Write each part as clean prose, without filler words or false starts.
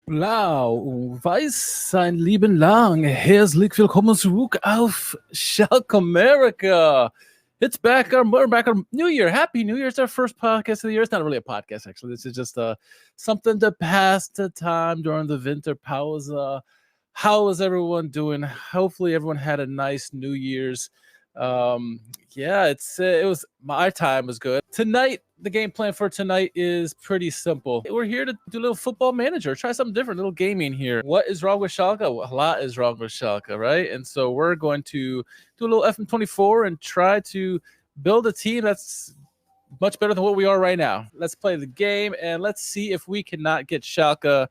Blau und weiß sein Leben lang. Herzlich willkommen zurück auf Schalke America. It's back. We're back on New Year. Happy New Year. It's our first podcast of the year. It's not really a podcast, actually. This is just something to pass the time during the winter pause. How is everyone doing? Hopefully, everyone had a nice New Year's. It was my time was good. Tonight, the game plan for tonight is pretty simple. We're here to do a little football manager, try something different, a little gaming here. What is wrong with Schalke? A lot is wrong with Schalke, right? And so we're going to do a little FM24 and try to build a team that's much better than what we are right now. Let's play the game and let's see if we cannot get Schalke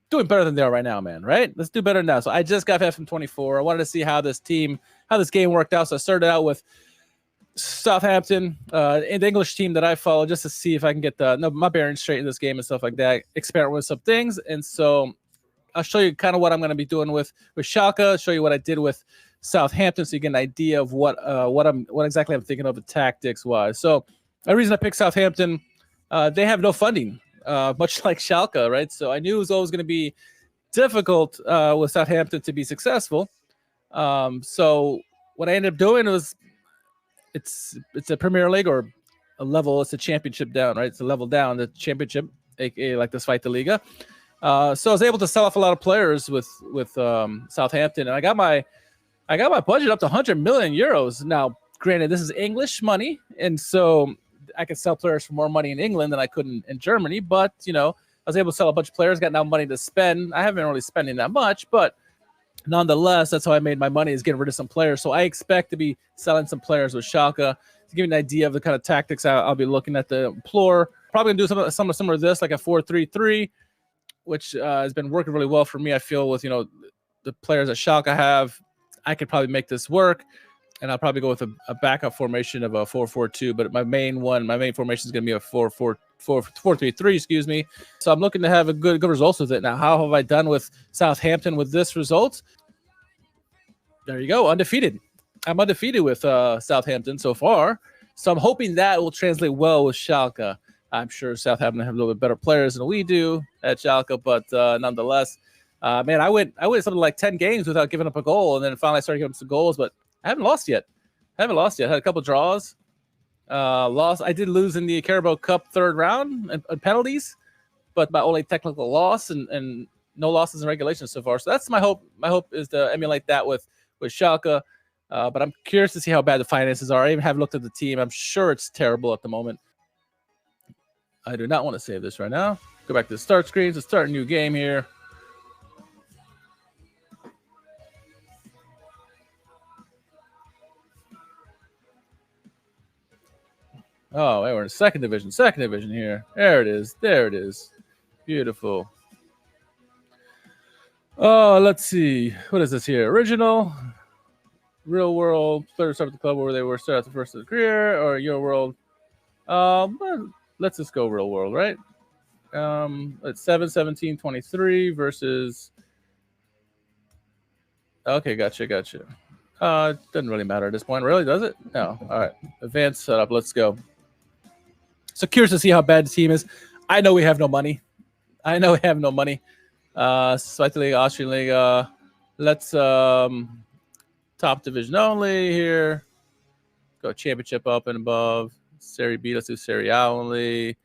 doing better than they are right now, man, right? Let's do better now. So I just got FM24. I wanted to see how this game worked out. So I started out with Southampton, and the English team that I follow, just to see if I can get my bearings straight in this game and stuff like that, experiment with some things. And so I'll show you kind of what I'm going to be doing with Schalke, show you what I did with Southampton so you get an idea of what exactly I'm thinking of the tactics wise. So the reason I picked Southampton, they have no funding. Much like Schalke, right? So I knew it was always going to be difficult with Southampton to be successful. So what I ended up doing was it's a Premier League or a level. It's a championship down, right? It's a level down, the championship, aka like the Zweite Liga. So I was able to sell off a lot of players with Southampton, and I got my budget up to 100 million euros. Now, granted, this is English money, and so I could sell players for more money in England than I could in Germany, but, I was able to sell a bunch of players, got now money to spend. I haven't been really spending that much, but nonetheless, that's how I made my money, is getting rid of some players. So I expect to be selling some players with Schalke. To give you an idea of the kind of tactics I'll be looking at to employ. Probably going to do something similar to this, like a 4-3-3, which has been working really well for me. I feel with, the players that Schalke have, I could probably make this work. And I'll probably go with a backup formation of a 4-4-2, but my main formation is going to be a 4-3-3, excuse me. So I'm looking to have a good results with it. Now, how have I done with Southampton with this result? There you go, undefeated. I'm undefeated with Southampton so far. So I'm hoping that will translate well with Schalke. I'm sure Southampton have a little bit better players than we do at Schalke, but nonetheless, man, I went something like 10 games without giving up a goal, and then finally I started giving up some goals, but I haven't lost yet. I had a couple draws. Lost. I did lose in the Carabao Cup third round and penalties, but my only technical loss and no losses in regulation so far. So that's my hope. My hope is to emulate that with Schalke. But I'm curious to see how bad the finances are. I even haven't looked at the team. I'm sure it's terrible at the moment. I do not want to save this right now. Go back to the start screen to start a new game here. Oh, hey, we're in second division here. There it is. Beautiful. Oh, let's see. What is this here? Original, real world, players start at the club where they were started at the first of the career, or your world. Let's just go real world, right? It's 7-17-23 versus. Okay, gotcha. It doesn't really matter at this point, really, does it? No. All right, advanced setup. Let's go. So curious to see how bad the team is. I know we have no money. Zweite Liga, Austrian Liga. Let's top division only here. Go championship up and above. Serie B, let's do Serie A only.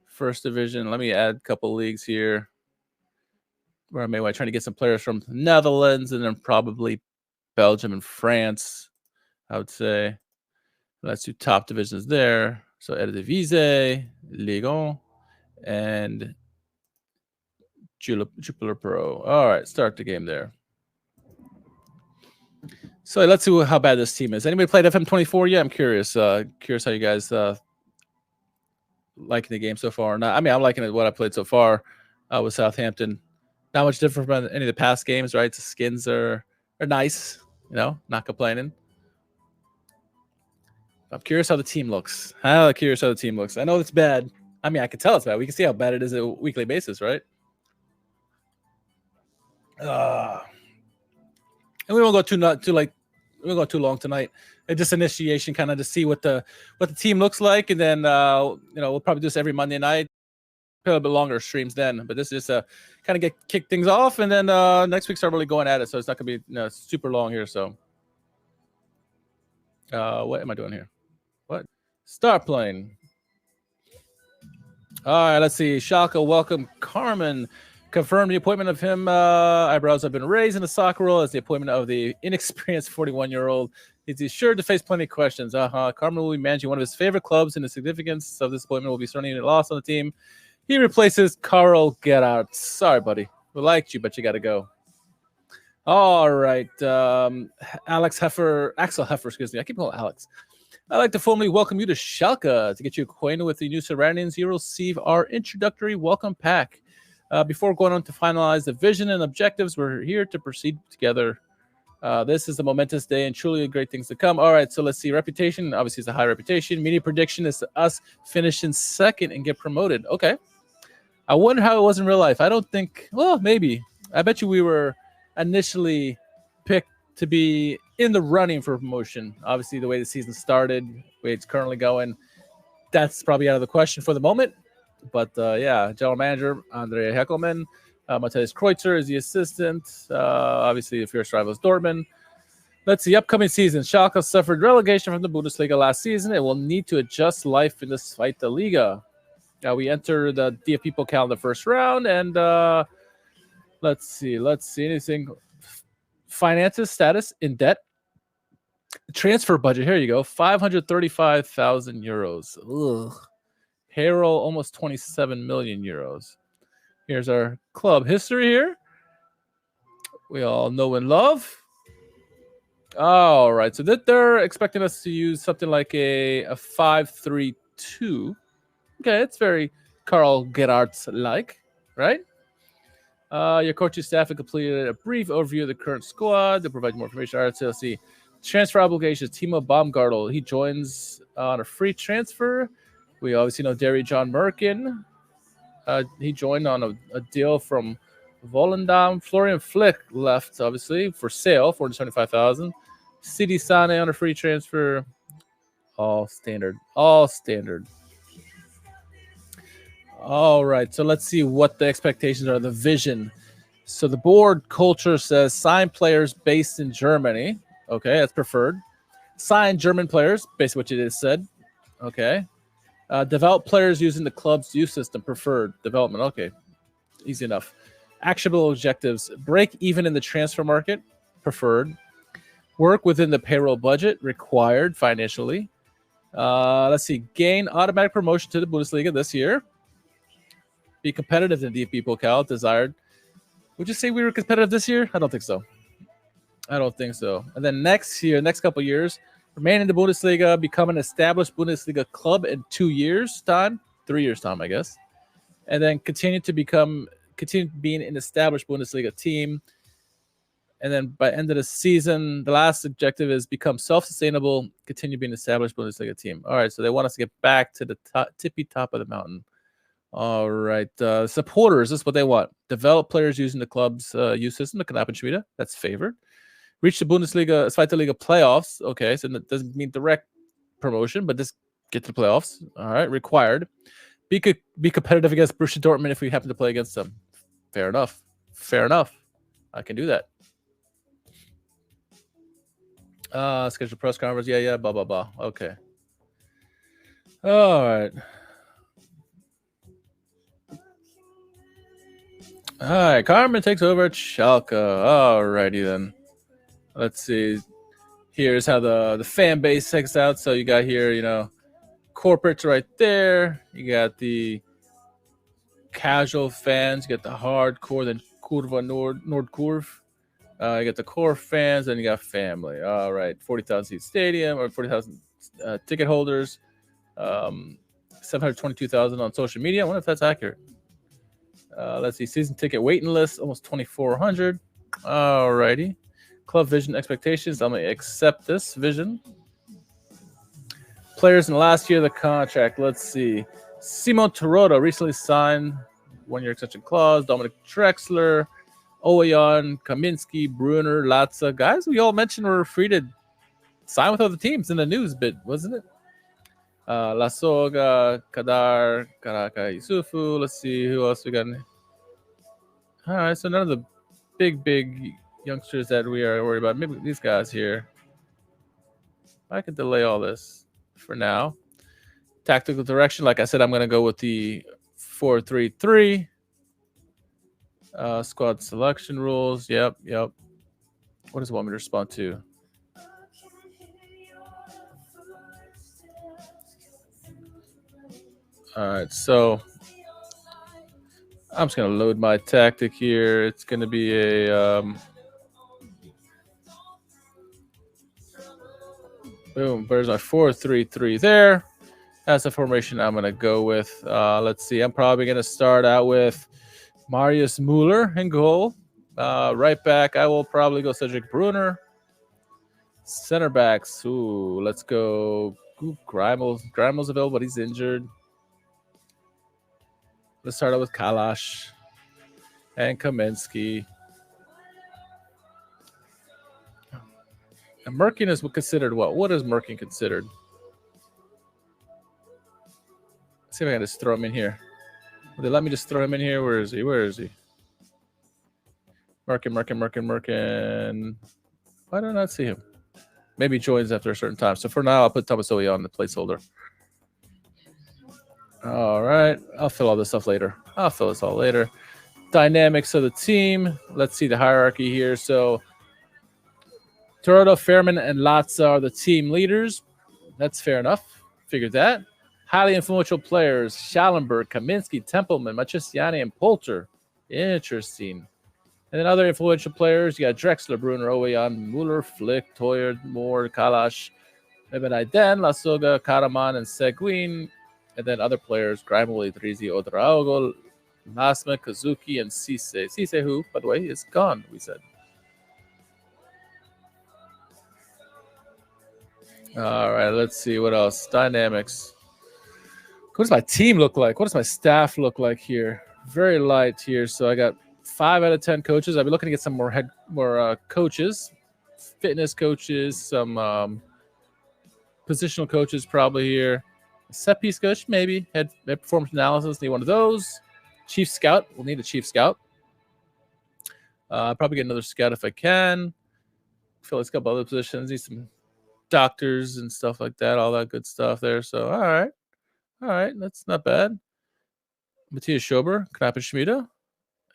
First division. Let me add a couple leagues here. Where I may want to try to get some players from the Netherlands and then probably Belgium and France, I would say. Let's do top divisions there. So Eredivisie, Ligue 1, and Jupiler Pro. All right, start the game there. So let's see how bad this team is. Anybody played FM24 yet? I'm curious. Curious how you guys liking the game so far or not. I mean, I'm liking what I played so far with Southampton. Not much different from any of the past games, right? The skins are nice, not complaining. I'm curious how the team looks. I know it's bad. I mean, I can tell it's bad. We can see how bad it is on a weekly basis, right? And we won't go too long tonight. Just initiation, kind of to see what the team looks like, and then we'll probably do this every Monday night. a little bit longer streams then, but this is just kind of kick things off, and then next week start really going at it. So it's not gonna be super long here. So what am I doing here? What? Start playing. All right, let's see. Schalke welcome Carmen. Confirmed the appointment of him. Eyebrows have been raised in the soccer world as the appointment of the inexperienced 41-year-old. He's sure to face plenty of questions. Carmen will be managing one of his favorite clubs, and the significance of this appointment will be certainly lost on the team. He replaces Karl Gerhardt. Sorry, buddy. We liked you, but you got to go. All right. Axel Heffer, excuse me. I keep calling Alex. I'd like to formally welcome you to Schalke. To get you acquainted with the new surroundings, you'll receive our introductory welcome pack. Before going on to finalize the vision and objectives, we're here to proceed together. This is a momentous day and truly great things to come. All right, so let's see. Reputation, obviously, it's a high reputation. Media prediction is us finishing second and get promoted. Okay. I wonder how it was in real life. I don't think, well, maybe. I bet you we were initially picked to be in the running for promotion. Obviously, the way the season started, the way it's currently going, that's probably out of the question for the moment. But yeah, general manager Andrea Heckelman, Matthias Kreutzer is the assistant. Obviously, the fierce rivals Dortmund. Let's see, upcoming season. Schalke suffered relegation from the Bundesliga last season and will need to adjust life in the Zweite Liga. We enter the DFB Pokal in the first round, and let's see anything. Finances, status, in debt. Transfer budget. Here you go, 535,000 euros. Ugh. Payroll almost 27 million euros. Here's our club history here. We all know and love. All right, so that they're expecting us to use something like a 5-3-2. Okay, it's very Karl Gerhardt-like, right? Your coaching staff have completed a brief overview of the current squad. They'll provide more information. All right, so let's see. Transfer obligations. Timo Baumgartel. He joins on a free transfer. We obviously know Derry John Merkin. He joined on a deal from Volendam. Florian Flick left, obviously, for sale, $475,000. Sidi Sane on a free transfer. All standard. All standard. All right, so let's see what the expectations are, the vision. So the board culture says sign players based in Germany. Okay, that's preferred. Sign German players, basically what you just said. Okay. Develop players using the club's youth system, preferred. Development, okay. Easy enough. Actionable objectives. Break even in the transfer market, preferred. Work within the payroll budget, required financially. Let's see. Gain automatic promotion to the Bundesliga this year. Be competitive in the DFB Pokal, desired. Would you say we were competitive this year? I don't think so. I don't think so. And then next couple years, remain in the Bundesliga, become an established Bundesliga club in 2 years' time, 3 years' time, I guess. And then continue being an established Bundesliga team. And then by end of the season, the last objective is become self-sustainable, continue being an established Bundesliga team. All right, so they want us to get back to the tippy top of the mountain. All right, supporters, this is what they want. Develop players using the club's youth system, the Knabenschmiede. That's favored. Reach the Bundesliga, Zweite Liga playoffs. Okay, so that doesn't mean direct promotion, but just get to the playoffs. All right, required. Be competitive against Borussia Dortmund if we happen to play against them. Fair enough. Fair enough. I can do that. Schedule press conference. Yeah, blah, blah, blah. Okay. All right. All right, Carmen takes over at Schalke. All righty then. Let's see. Here's how the fan base checks out. So you got here, corporates right there. You got the casual fans. You got the hardcore, then Kurva Nordkurve. You got the core fans, and you got family. All right, 40,000 seat stadium or 40,000 ticket holders. 722,000 on social media. I wonder if that's accurate. Let's see. Season ticket waiting list, almost 2,400. All righty. Club vision expectations. I'm going to accept this vision. Players in the last year of the contract. Let's see. Simon Terodde recently signed 1-year extension clause. Dominic Drexler, Owayan, Kaminski, Brunner, Latza. Guys we all mentioned were free to sign with other teams in the news bit, wasn't it? La Soga, Kadar, Karaka, Yusufu. Let's see who else we got. All right, so none of the big youngsters that we are worried about. Maybe these guys here. I could delay all this for now. Tactical direction, like I said, I'm going to go with the 4-3-3. Squad selection rules. Yep. What does it want me to respond to? All right, so I'm just going to load my tactic here. It's going to be a boom. There's my 4-3-3 there. That's the formation I'm going to go with. Let's see. I'm probably going to start out with Marius Müller in goal. Right back, I will probably go Cedric Brunner. Center backs, let's go. Grimal's available, but he's injured. Let's start out with Kalash and Kaminsky. And Merkin is considered what? What is Merkin considered? Let's see if I can just throw him in here. Will they let me just throw him in here? Where is he? Merkin. Why do I not see him? Maybe he joins after a certain time. So for now, I'll put Thomas Oye on the placeholder. All right. I'll fill all this stuff later. Dynamics of the team. Let's see the hierarchy here. So Toronto, Fairman, and Latza are the team leaders. That's fair enough. Figured that. Highly influential players: Schallenberg, Kaminsky, Templeman, Matriciani, and Poulter. Interesting. And then other influential players, you got Drexler, Brunner, Oweyan, Muller, Flick, Toyer, Moore, Kalash, Eben Aiden, Lasoga, Karaman, and Seguin. And then other players, Grimel, Idrizi, Odraogo, Nasma, Kazuki, and Cisse. Cisse, who, by the way, is gone, we said. All right, let's see what else. Dynamics. What does my team look like? What does my staff look like here? Very light here. So I got 5 out of 10 coaches. I'll be looking to get some more coaches, fitness coaches, some positional coaches probably here. Set piece coach, maybe. Head performance analysis, need one of those. Chief scout, we'll need a chief scout. Probably get another scout if I can. Fill a couple other positions. Need some doctors and stuff like that, all that good stuff there. So, all right, that's not bad. Matthias Schober, Knapp and Schmida,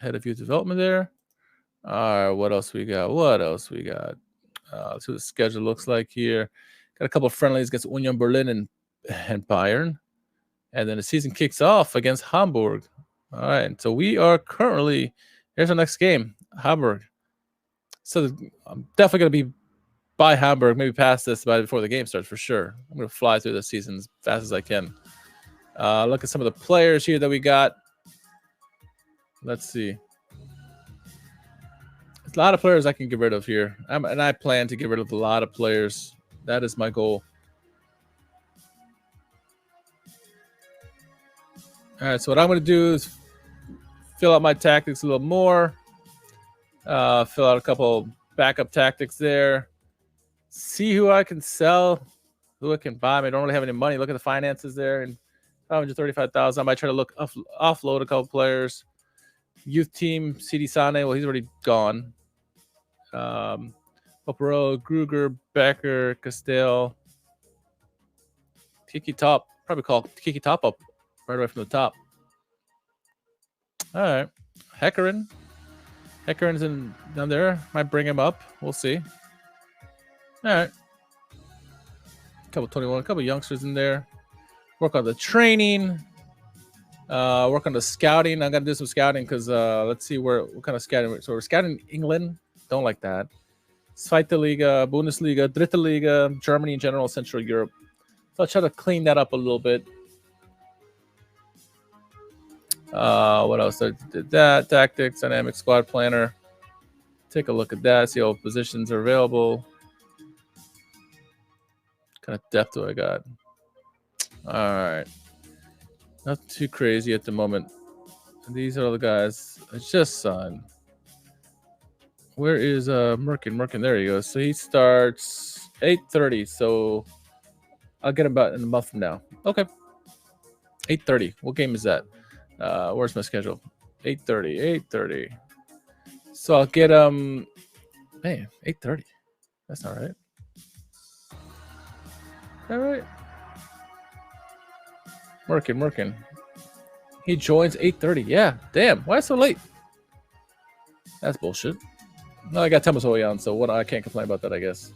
head of youth development there. All right, what else we got? Let's see what the schedule looks like here. Got a couple of friendlies against Union Berlin and Bayern. And then the season kicks off against Hamburg. All right, so we are currently, here's our next game, Hamburg. So I'm definitely going to be by Hamburg, maybe past this before the game starts for sure. I'm going to fly through the season as fast as I can. Look at some of the players here that we got. Let's see. There's a lot of players I can get rid of here. And I plan to get rid of a lot of players. That is my goal. All right, so what I'm going to do is fill out my tactics a little more. Fill out a couple backup tactics there. See who I can sell, who I can buy. I don't really have any money. Look at the finances there. And 535,000. I might try to offload a couple players. Youth team, CD Sane. Well, he's already gone. Opero, Gruger, Becker, Castell. Kiki Top. Probably call Kiki Top up right away from the top. All right. Heckerin. Heckerin's down there. Might bring him up. We'll see. All right. Couple 21, a couple youngsters in there. Work on the training. Work on the scouting. I'm gonna do some scouting because let's see what kind of scouting. So we're scouting England. Don't like that. Zweite Liga, Bundesliga, Dritte Liga, Germany in general, Central Europe. So I'll try to clean that up a little bit. What else? I did that. Tactics, dynamic squad planner. Take a look at that. See what positions are available. What kind of depth do I got? All right. Not too crazy at the moment. These are the guys I just signed. Where is Merkin? Merkin, there he goes. So he starts 8:30. So I'll get him about in a month from now. Okay. 8:30. What game is that? Where's my schedule? 8:30. 8:30. So I'll get man, 8:30. That's not right. All right. Working. He joins 8:30. Yeah. Damn. Why so late? That's bullshit. No, I got Temasoi on, so what? I can't complain about that, I guess.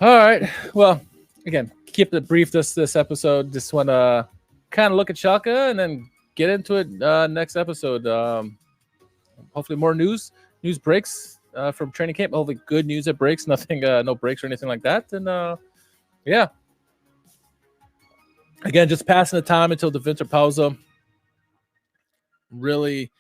All right. Well, again, keep it brief this episode. Just want to kind of look at Schalke and then get into it next episode. Hopefully more news breaks from training camp. Hopefully good news that breaks. Nothing, no breaks or anything like that. And yeah. Again, just passing the time until the winter pausa. Really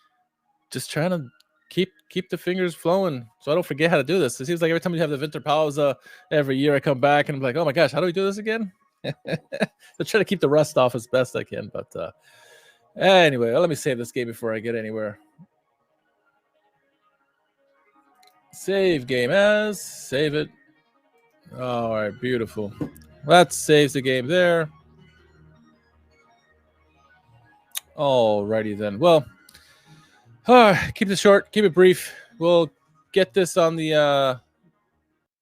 just trying to keep the fingers flowing so I don't forget how to do this. It seems like every time you have the winter pausa every year, I come back and I'm like, oh my gosh, how do we do this again? So try to keep the rust off as best I can. But anyway, let me save this game before I get anywhere. Save game as. Save it. All right, beautiful. That saves the game there. Alrighty then. Well, keep it short, keep it brief. We'll get this on the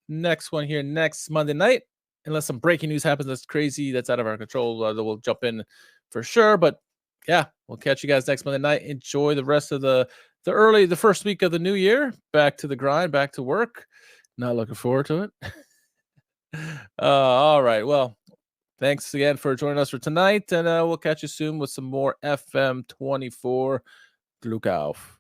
next one here next Monday night. Unless some breaking news happens that's crazy, that's out of our control, we'll jump in for sure. But yeah, we'll catch you guys next Monday night. Enjoy the rest of the first week of the new year. Back to the grind, back to work. Not looking forward to it. All right. Well, thanks again for joining us for tonight, and we'll catch you soon with some more FM24. Glück auf.